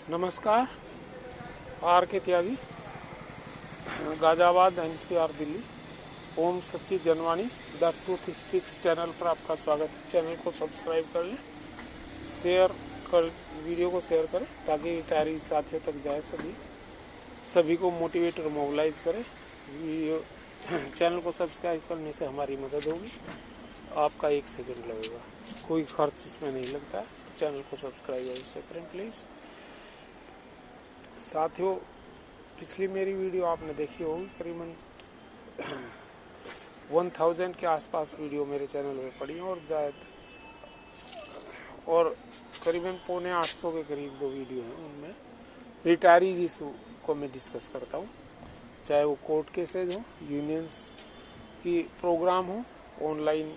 नमस्कार। आर के त्यागी, गाजियाबाद NCR दिल्ली। ओम सच्ची Janwani the truth speaks channel पर आपका स्वागत है। चैनल को सब्सक्राइब कर लें, शेयर कर, वीडियो को शेयर करें ताकि रिटायरी साथियों तक जाए। सभी को मोटिवेट और मोबिलाइज करें। वीडियो चैनल को सब्सक्राइब करने से हमारी मदद होगी। आपका 1 सेकंड लगेगा, कोई खर्च इसमें नहीं लगता है। चैनल को सब्सक्राइब अवश्य करें प्लीज़। साथियों, पिछली मेरी वीडियो आपने देखी होगी, करीबन 1000 के आसपास वीडियो मेरे चैनल में पड़ी हैं और करीबन 750 के करीब जो वीडियो हैं उनमें रिटायरीज इशू को मैं डिस्कस करता हूँ। चाहे वो कोर्ट केसेज हो, यूनियंस की प्रोग्राम हो, ऑनलाइन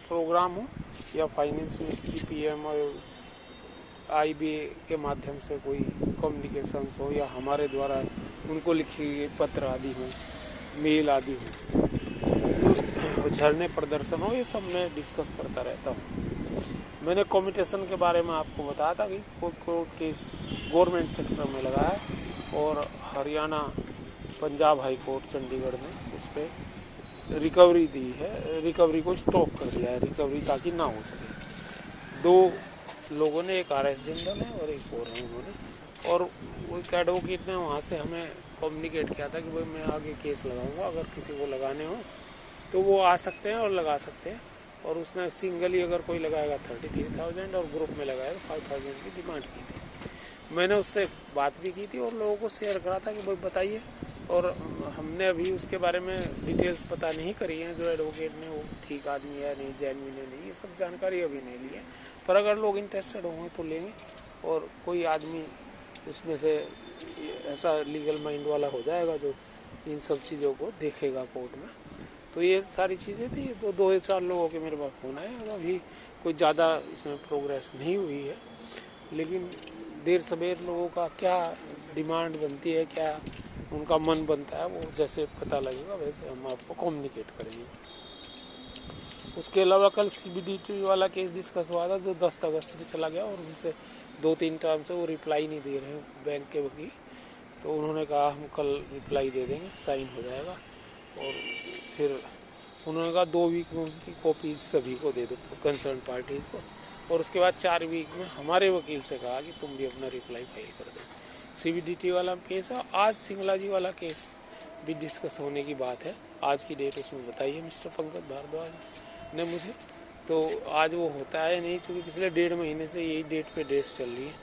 प्रोग्राम हो, या फाइनेंस मिनिस्ट्री PM और IBA के माध्यम से कोई कम्युनिकेशंस हो, या हमारे द्वारा उनको लिखी गई पत्र आदि हो, मेल आदि हो, धरने प्रदर्शन हो, ये सब मैं डिस्कस करता रहता हूँ। मैंने कम्यूटेशन के बारे में आपको बताया था कि कोर्ट केस गवर्नमेंट सेक्टर में लगा है और हरियाणा पंजाब हाई कोर्ट चंडीगढ़ ने उस पर रिकवरी दी है, रिकवरी को स्टॉप कर दिया है, रिकवरी ताकि ना हो सके। 2 लोगों ने, एक RS जिंदल है और एक और है उन्होंने, और वो एक एडवोकेट ने वहाँ से हमें कम्युनिकेट किया था कि भाई मैं आगे केस लगाऊंगा, अगर किसी को लगाने हो तो वो आ सकते हैं और लगा सकते हैं। और उसने सिंगली अगर कोई लगाएगा 33,000 और ग्रुप में लगाएगा 5,000 की डिमांड की थी। मैंने उससे बात भी की थी और लोगों को शेयर करा था कि भाई बताइए, और हमने अभी उसके बारे में डिटेल्स पता नहीं करी है। जो एडवोकेट ने वो ठीक आदमी है नहीं, जेन्युइन है नहीं, ये सब जानकारी अभी नहीं ली है, पर अगर लोग इंटरेस्टेड होंगे तो लेंगे। और कोई आदमी उसमें से ऐसा लीगल माइंड वाला हो जाएगा जो इन सब चीज़ों को देखेगा कोर्ट में। तो ये सारी चीज़ें थी। तो 2-4 लोगों के मेरे पास फोन आए और अभी कोई ज़्यादा इसमें प्रोग्रेस नहीं हुई है, लेकिन देर सवेर लोगों का क्या डिमांड बनती है, क्या उनका मन बनता है, वो जैसे पता लगेगा वैसे हम आपको कम्युनिकेट करेंगे। उसके अलावा कल CBDT वाला केस डिस्कस हुआ था जो 10 अगस्त में चला गया, और उनसे 2-3 टाइम से वो रिप्लाई नहीं दे रहे हैं बैंक के वकील। तो उन्होंने कहा हम कल रिप्लाई दे देंगे, साइन हो जाएगा। और फिर उन्होंने कहा 2 वीक में उसकी कॉपी सभी को दे दो, कंसर्न पार्टीज़ को। और उसके बाद 4 वीक में हमारे वकील से कहा कि तुम भी अपना रिप्लाई फाइल कर दो। CBDT वाला केस है। आज सिंगला जी वाला केस भी डिस्कस होने की बात है। आज की डेट उसमें बताई है मिस्टर पंकज भारद्वाज ने मुझे। तो आज वो होता है नहीं, क्योंकि पिछले 1.5 महीने से यही डेट पे डेट चल रही है।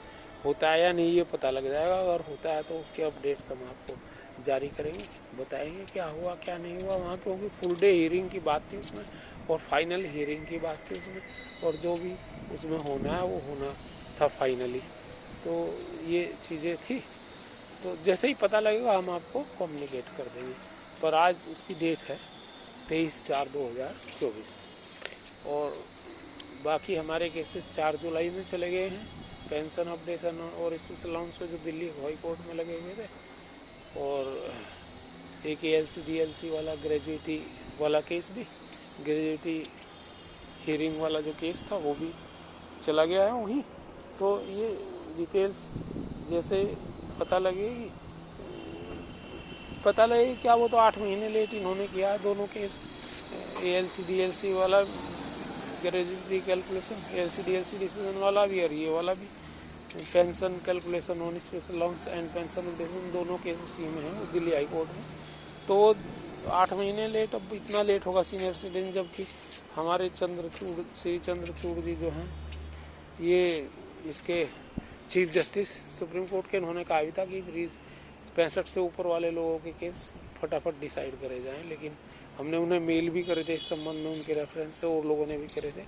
होता है या नहीं ये पता लग जाएगा। अगर होता है तो उसके अपडेट्स हम आपको जारी करेंगे, बताएंगे क्या हुआ क्या नहीं हुआ वहाँ, क्योंकि फुल डे हियरिंग की बात थी उसमें और फाइनल हियरिंग की बात थी उसमें, और जो भी उसमें होना है वो होना था फाइनली। तो ये चीज़ें थी। तो जैसे ही पता लगेगा हम आपको कम्युनिकेट कर देंगे। पर आज उसकी डेट है 23/4/2024। और बाकी हमारे केसेस 4 जुलाई में चले गए हैं। पेंशन अपडेशन और इस अलाउंस पे जो दिल्ली हाई कोर्ट में लगे हुए थे, और एक ALC-DLC वाला ग्रेजुएटी वाला केस भी, ग्रेजुएटी हियरिंग वाला जो केस था वो भी चला गया है वहीं। तो ये डिटेल्स जैसे पता लगेगी क्या, वो तो 8 महीने लेट इन्होंने किया है दोनों केस। ALC-DLC वाला ग्रेजुएटी कैलकुलेशन, ALC-DLC डिसीजन वाला भी और ये वाला भी, pension calculation on special allowance and pension updation, दोनों केस उसी में है दिल्ली हाई कोर्ट में। तो 8 महीने लेट, अब इतना लेट होगा सीनियर सिटीजन, जबकि हमारे श्री चंद्रचूड़ जी जो हैं ये इसके चीफ जस्टिस सुप्रीम कोर्ट के, उन्होंने कहा भी था कि 65 से ऊपर वाले लोगों के केस फटाफट डिसाइड करे जाएं। लेकिन हमने उन्हें मेल भी करे थे इस संबंध में, उनके रेफरेंस से, और लोगों ने भी करे थे,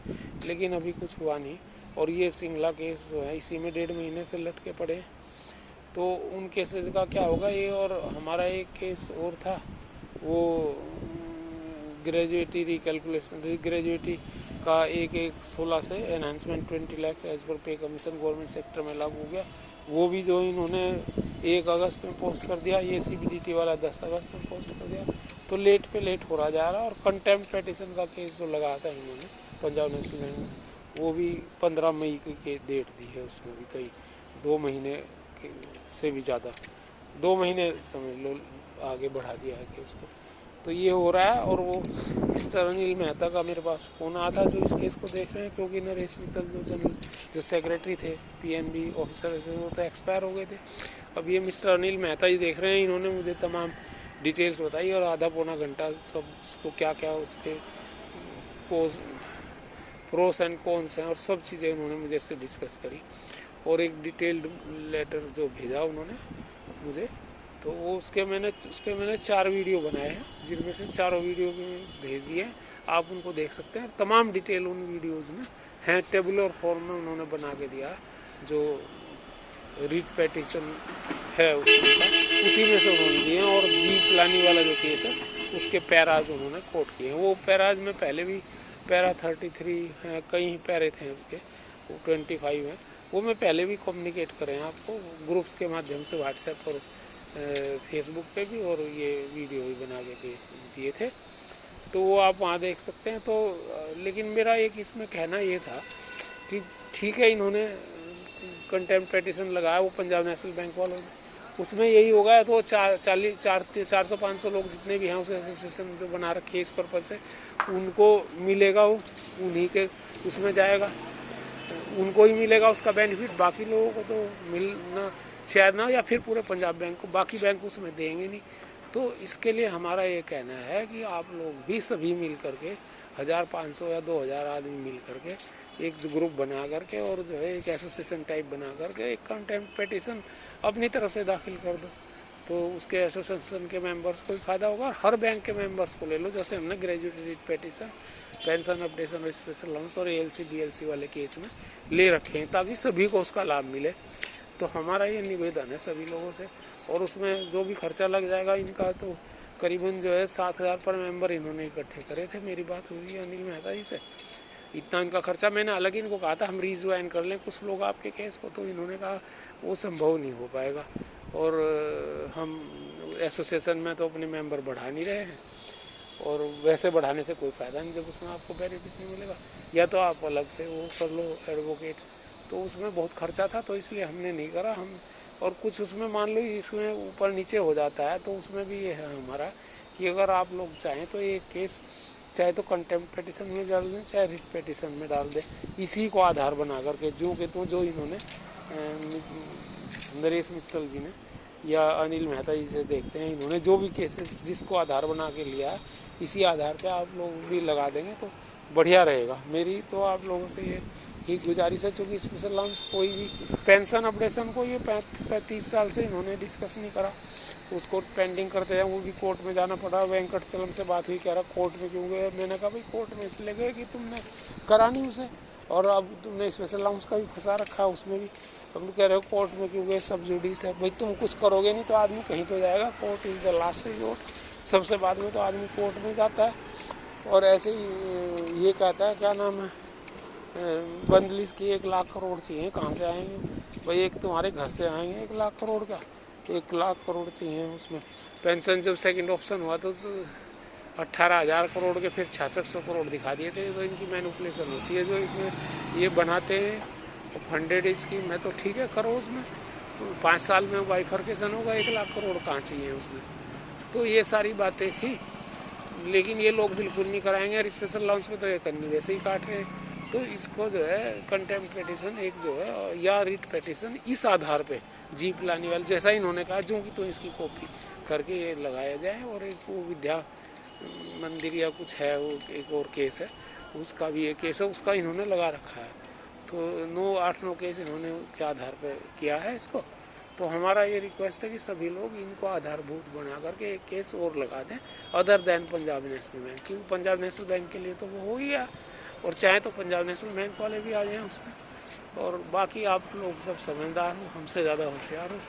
लेकिन अभी कुछ हुआ नहीं। और ये सिंगला केस जो है इसी में 1.5 महीने से लटके पड़े। तो उन केसेस का क्या होगा ये, और हमारा एक केस और था वो ग्रेजुएटी रिकैलकुलेशन, ग्रेजुएटी का 1/16 से एनहांसमेंट 20 लाख एज पर पे कमीशन गवर्नमेंट सेक्टर में लागू हो गया। वो भी जो इन्होंने 1 अगस्त में पोस्ट कर दिया, ये CBDT वाला 10 अगस्त में पोस्ट कर दिया। तो लेट पे लेट हो रहा जा रहा है। और कंटेम्प्ट पेटिशन का केस जो लगाया था इन्होंने पंजाब नेशनल बैंक में, वो भी 15 मई की डेट दी है, उसमें भी कई 2 महीने से भी ज़्यादा, 2 महीने समझ लो आगे बढ़ा दिया है केस को। तो ये हो रहा है। और वो मिस्टर अनिल मेहता का मेरे पास फ़ोन आया था जो इस केस को देख रहे हैं, क्योंकि नरेश मित्तल जो सेक्रेटरी थे पीएनबी ऑफिसर, वो तो एक्सपायर हो गए थे। अब ये मिस्टर अनिल मेहता ही देख रहे हैं, इन्होंने मुझे तमाम डिटेल्स बताई और आधा पौना घंटा सब उसको क्या क्या उस पर प्रोस एंड कॉन्स हैं और सब चीज़ें उन्होंने मुझे से डिस्कस करी। और एक डिटेल्ड लेटर जो भेजा उन्होंने मुझे, तो वो उस पर मैंने 4 वीडियो बनाए हैं, जिनमें से 4 वीडियो भी भेज दिए हैं, आप उनको देख सकते हैं। तमाम डिटेल उन वीडियोज़ में हैं, टेबुलर फॉर्म में उन्होंने बना के दिया, जो रीट पेटिशन है उसी में से उन्होंने दिए हैं। और जी प्लानी वाला जो केस है उसके पैराज उन्होंने कोट किए हैं। वो पैराज में पहले भी पैरा 33 हैं, कई पैरे थे उसके, वो 25 हैं, वो मैं पहले भी कम्युनिकेट करे हैं आपको ग्रुप्स के माध्यम से, व्हाट्सएप और फेसबुक पे भी, और ये वीडियो भी बना के भेज दिए थे, तो वो आप वहाँ देख सकते हैं। तो लेकिन मेरा एक इसमें कहना ये था कि ठीक है, इन्होंने कंटेम्प्ट पेटिशन लगाया वो पंजाब नेशनल बैंक वालों ने, उसमें यही होगा तो 400-500 लोग जितने भी हैं उस एसोसिएशन जो बना रखे है इस पर्पज से, उनको मिलेगा, वो उन्हीं के उसमें जाएगा, उनको ही मिलेगा उसका बेनिफिट, बाकी लोगों को तो मिलना शायद ना, या फिर पूरे पंजाब बैंक को, बाकी बैंक उसमें देंगे नहीं। तो इसके लिए हमारा ये कहना है कि आप लोग भी सभी मिल करके 1500 या 2000 आदमी मिल करके एक ग्रुप बना करके और जो है एक एसोसिएशन टाइप बना करके एक कंटेम्प्ट पेटिशन अपनी तरफ से दाखिल कर दो, तो उसके एसोसिएशन के मेंबर्स को भी फायदा होगा। हर बैंक के मेंबर्स को ले लो, जैसे हमने graduate writ petition, pension updation और स्पेशल लोन्स और एएलसी बीएलसी वाले केस में ले रखे हैं, ताकि सभी को उसका लाभ मिले। तो हमारा ये निवेदन है सभी लोगों से। और उसमें जो भी खर्चा लग जाएगा इनका, तो करीबन जो है 7000 पर मेंबर इन्होंने इकट्ठे करे थे। मेरी बात हुई है अनिल मेहता जी से, इतना इनका खर्चा, मैंने अलग इनको कहा था हम रीज्वाइन कर लें कुछ लोग आपके केस को, तो इन्होंने कहा वो संभव नहीं हो पाएगा, और हम एसोसिएशन में तो अपने मेंबर बढ़ा नहीं रहे हैं, और वैसे बढ़ाने से कोई फ़ायदा नहीं जब उसमें आपको बेनिफिट नहीं मिलेगा, या तो आप अलग से वो कर लो एडवोकेट, तो उसमें बहुत खर्चा था, तो इसलिए हमने नहीं करा। हम और कुछ उसमें मान लो इसमें ऊपर नीचे हो जाता है, तो उसमें भी ये है हमारा कि अगर आप लोग चाहें तो ये केस चाहे तो कंटेम्प्ट पेटिशन में डाल दें, चाहे रिट पेटिशन में डाल दें, इसी को आधार बना करके, जो इन्होंने नरेश मित्तल जी ने या अनिल मेहता जी से देखते हैं, इन्होंने जो भी केसेस जिसको आधार बना के लिया है, इसी आधार पे आप लोग भी लगा देंगे तो बढ़िया रहेगा। मेरी तो आप लोगों से ये गुजारिश है, चूँकि स्पेशल लोन्स कोई भी पेंशन अपडेशन को ये 35 साल से इन्होंने डिस्कस नहीं करा, उसको पेंडिंग करते हैं, वो भी कोर्ट में जाना पड़ा। वेंकटचलम से बात हुई, कह रहा कोर्ट में क्यों गए, मैंने कहा भाई कोर्ट में इसलिए गए कि तुमने करा नहीं उसे, और अब तुमने स्पेशल लोन्स का भी फंसा रखा उसमें भी, अब कह रहे हो कोर्ट में क्यों गए, सब जुडिस है। भाई तुम कुछ करोगे नहीं तो आदमी कहीं तो जाएगा, court is the last resort, सबसे बाद में तो आदमी कोर्ट में जाता है। और ऐसे ही ये कहता है, क्या नाम है, बंदलिस की 1 लाख करोड़ चाहिए, कहाँ से आएंगे भाई, एक तुम्हारे घर से आएंगे 1 लाख करोड़ का, 1 लाख करोड़ चाहिए उसमें। पेंशन जब सेकंड ऑप्शन हुआ तो 18,000 करोड़ के फिर 6600 करोड़ दिखा दिए थे। तो इनकी मैनिपुलेशन होती है जो इसमें ये बनाते हैं फंडेड स्कीम है, तो ठीक है करो उसमें, 5 साल में बाइफर्केशन होगा, 1 लाख करोड़ कहाँ चाहिए उसमें। तो ये सारी बातें थी, लेकिन ये लोग बिल्कुल नहीं कराएंगे, और स्पेशल लोन्स में तो ये करनी वैसे ही काट रहे हैं। तो इसको जो है कंटेम्प्ट पेटिशन एक जो है या रिट पेटिशन इस आधार पे जी प्लानी वाले जैसा इन्होंने कहा, जो कि तो इसकी कॉपी करके ये लगाया जाए। और एक वो विद्या मंदिर या कुछ है, वो एक और केस है, उसका भी एक केस है, उसका इन्होंने लगा रखा है। तो 8-9 केस इन्होंने के आधार पर किया है इसको। तो हमारा ये रिक्वेस्ट है कि सभी लोग इनको आधारभूत बना करके एक केस और लगा दें, other than Punjab national bank, क्योंकि पंजाब नेशनल बैंक के लिए तो वो हो ही गया, और चाहे तो पंजाब नेशनल बैंक वाले भी आ जाएं उसमें। और बाकी आप लोग सब समझदार हो, हमसे ज़्यादा होशियार हो,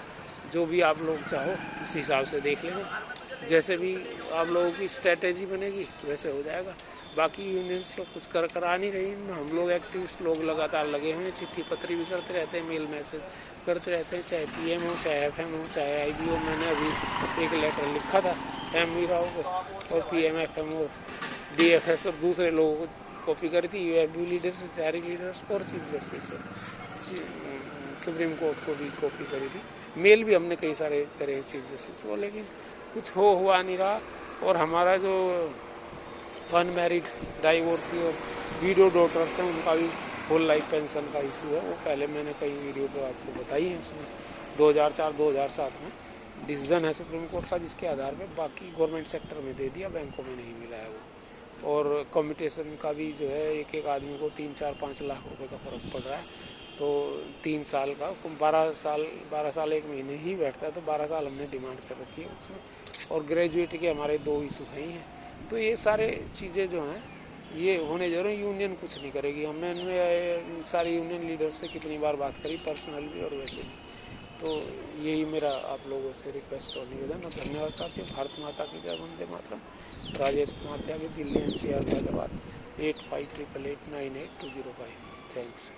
जो भी आप लोग चाहो उस हिसाब से देख लेना, जैसे भी आप लोगों की स्ट्रेटेजी बनेगी वैसे हो जाएगा। बाकी यूनियंस तो कुछ करा नहीं रही, हम लोग एक्टिविस्ट लोग लगातार लगे हुए हैं, चिट्ठी पत्री भी करते रहते हैं, मेल मैसेज करते रहते हैं, चाहे पीएम हो, चाहे एफएम हो, चाहे आईबी हो। मैंने अभी एक लेटर लिखा था एम राव को, और पीएम एफएम और डीएफएस और दूसरे लोगों को कॉपी करी थी, यूएफबी लीडर्स, रिटायरी लीडर्स को और चीफ जस्टिस को, सुप्रीम कोर्ट को भी कॉपी करी थी। मेल भी हमने कई सारे करे हैं चीफ जस्टिस को, लेकिन कुछ हुआ नहीं रहा। और हमारा जो अनमैरिड डाइवोर्सी और वीडो डॉटर्स हैं उनका भी होल लाइफ पेंशन का इशू है, वो पहले मैंने कई वीडियो पे आपको बताई है। उसमें 2004-2007 में डिसीजन है सुप्रीम कोर्ट का, जिसके आधार पे बाकी गवर्नमेंट सेक्टर में दे दिया, बैंकों में नहीं मिला है वो। और कम्यूटेशन का भी जो है एक एक आदमी को 3-4-5 लाख रुपए का फ़र्क पड़ रहा है, तो 3 साल का 12 साल 1 महीने ही बैठता है, तो 12 साल हमने डिमांड कर रखी है उसमें। और ग्रेजुएटी के हमारे 2 इशू हैं ही हैं। तो ये सारे चीज़ें जो हैं ये होने जरूर, यूनियन कुछ नहीं करेगी। हमने इनमें सारी यूनियन लीडर से कितनी बार बात करी, पर्सनल भी और वैसे भी। तो यही मेरा आप लोगों से रिक्वेस्ट और निवेदन और धन्यवाद साथियों। भारत माता की जय, वंदे मातरम। राजेश कुमार त्यागी, दिल्ली NCR, फैजाबाद 8588898205। थैंक्स।